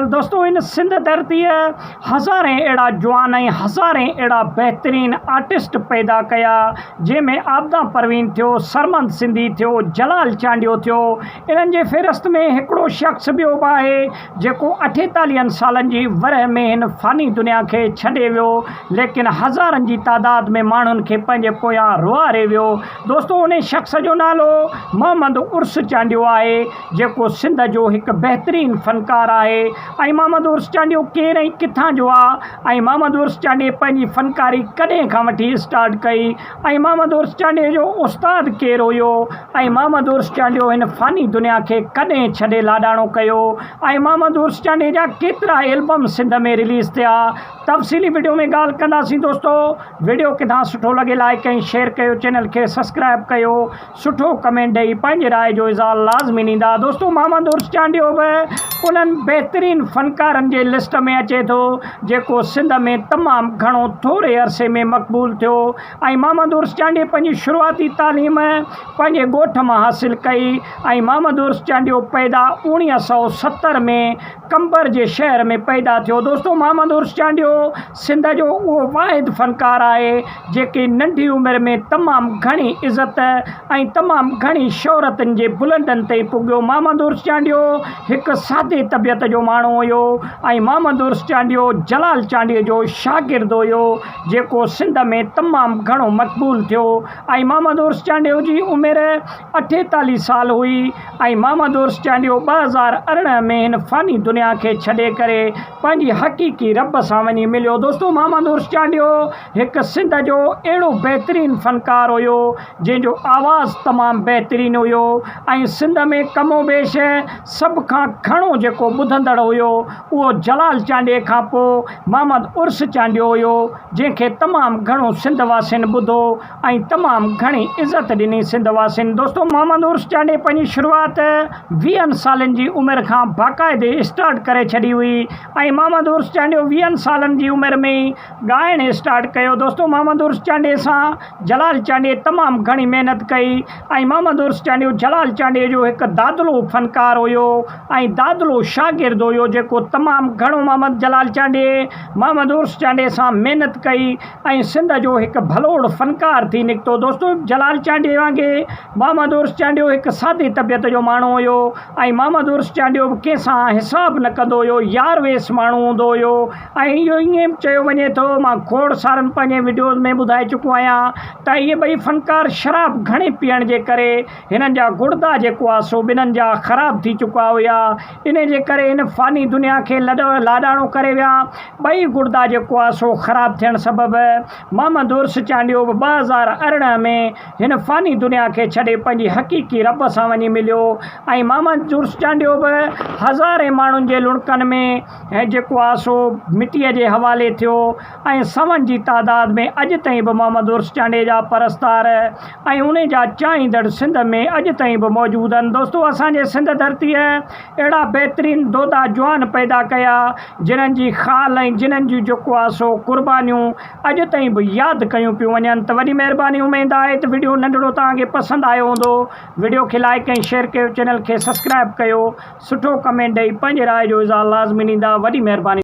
दोस्तों इन सिंध धरती हज़ारें अड़ा जवान हज़ारें अड़ा बेहतरीन आर्टिस्ट पैदा कया जैमें आबदा परवीन थो, सरमंद सिंधी थो, जलाल चांडियो थो। इन जे फ़हरिस्त में एकड़ो शख्स बियो है जो 48 सालन की वरह में इन फ़ानी दुनिया के छड़े वो, लेकिन हज़ारन की तादाद में मानुन के पंजे पोयां रुआरे वो। दोस्तों उन शख्स जो नालो मोहम्मद उर्स चांडियो है जो सिंध जो एक बेहतरीन फनकार है। मोहम्मद उर्स चांडियो केर किथां जो आ, मोहम्मद उर्स चांडियो पंहिंजी फनकारी कॾहिं खां वठी स्टार्ट कई, मोहम्मद उर्स चांडियो जो उस्ताद केर हुयो, मोहम्मद उर्स चांडियो इन फ़ानी दुनिया के कॾहिं छॾे लाॾाणो कयो, मोहम्मद उर्स चांडियो जा केतिरा एल्बम सिंध में रिलीज़ थिया। तफ़सीली वीडियो में ॻाल्हि कंदासीं। दोस्तों वीडियो किथां सुठो लगे लाइक ऐं शेयर कयो, चैनल के सब्सक्राइब कयो, सुठो कमेंट ॾेई पंहिंजी राय जो इज़हार लाज़मी ॾींदा। दोस्तों मोहम्मद उर्स चांडियो बि उन्हनि बेहतरीन फनकारनि जे लिस्ट में अचे थो जेको सिंध में तमामु घणो थोरे अरसे में मक़बूल थियो। मोहम्मद उर्स चांडियो पंहिंजी शुरूआती तालीम पंहिंजे ॻोठ मां हासिल कई। मोहम्मद उर्स चांडियो पैदा 1970 में कंबर जे शहर में पैदा थियो। दोस्तों मोहम्मद उर्स चांडियो सिंध जो वो वाहिद फनकार है जेके नंढी उम्र में तमामु घणी इज़त ऐं तमामु घणी शोहरतनि जे बुलंदनि ते पुगियो। मोहम्मद उर्स चांडियो एक सादे तबियत जो माण्हू हुयो। मोहम्मद उर्स चांडियो जलाल चांडियो जो शागिर्द हुयो जेको सिंध में तमामु घणो मक़बूल थियो। मोहम्मद उर्स चांडियो जी उम्र 48 साल हुई। मोहम्मद उर्स चांडियो 2018 में इन फ़ानी दुनिया के छॾे करे पंहिंजी हक़ीक़ी रब सां वञी मिलियो। दोस्तों मोहम्मद उर्स चांडियो एक सिंध जो अहिड़ो बेहतरीन फनकार हुयो जंहिंजो आवाज़ तमामु बेहतरीन हुयो सिंध में कमो बेश सब खां घणो जेको ॿुधंदड़ हुयो उहो जलाल चांडियो खां पोइ मोहम्मद उर्स चांडियो हुयो जंहिंखे तमामु घणो सिंध वासियुनि ॿुधो तमामु घणी इज़त ॾिनी सिंध वासियुनि। दोस्तों मोहम्मद उर्स चांडियो पंहिंजी शुरूआत 20 सालनि जी उमिरि खां बाक़ाइदे स्टार्ट करे छॾी हुई। मोहम्मद उर्स चांडियो 20 सालनि जी उमिरि में ॻाइणु स्टार्ट कयो। दोस्तों मोहम्मद उर्स चांडियो सां जलाल चांडियो तमामु घणी महिनत कई। मोहम्मद उर्स चांडियो जलाल चांडियो जो हिकु दादलो फनकार हुयो दादलो शागिर्द हुयो जेको तमामु घणो मोहम्मद जलाल चांडियो मोहम्मद उर्स चांडियो सां महिनत कई सिंध जो हिकु भलोड़ फनकार थी निकितो। दोस्तों जलाल चांडियो वांगुरु मोहम्मद उर्स चांडियो हिकु सादी तबियत जो माण्हू हुयो मोहम्मद उर्स चांडियो बि कंहिंसां हिसाब न कंदो हुयो, यार वेस माण्हू हूंदो हुयो इहो ईअं चयो वञे थो, मां खोड़ सारनि पंहिंजे वीडियोज़ में ॿुधाए चुको आहियां त इहे ॿई फनकार शराब घणी पीअण जे करे हिननि जा गुर्दा जेको आहे सो ॿिन्हिनि जा ख़राब थी चुका हुया। इन जे करे इन फ़ानी दुनिया खे लाॾाणो करे विया। ॿई गुर्दा जेको आहे सो ख़राब थियण सबबि मोहम्मद उर्स चांडियो 2018 में हिन फ़ानी दुनिया के छॾे पंहिंजी हक़ीक़ी रब सां वञी मिलियो। मोहम्मद उर्स चांडियो बि हज़ारे माण्हुनि जे लुणकनि में जेको आहे सो मिटीअ जे हवाले थियो सवनि जी तादाद में अॼु ताईं बि मोहम्मद उर्स चांडियो जा परस्तार उन जा चाहींदड़ सिंध में अॼु ताईं बि मौजूदु आहिनि। दोस्तों असांजे सिंध धरतीअ अहिड़ा बेहतरीन दोदा जवान पैदा कया जिन्हनि जी ख़ाल जिन्हनि जी जेको आहे सो कुर्बानियूं अॼु ताईं बि यादि कयूं पियूं वञनि। त वॾी महिरबानी उमेद आहे त वीडियो नंढड़ो तव्हांखे पसंदि आयो हूंदो। वीडियो खे लाइक ऐं शेयर कयो, चैनल खे सब्सक्राइब कयो, सुठो कमेंट ॾेई पंहिंजे राय जो इज़हार लाज़मी ॾींदा। वॾी महिरबानी।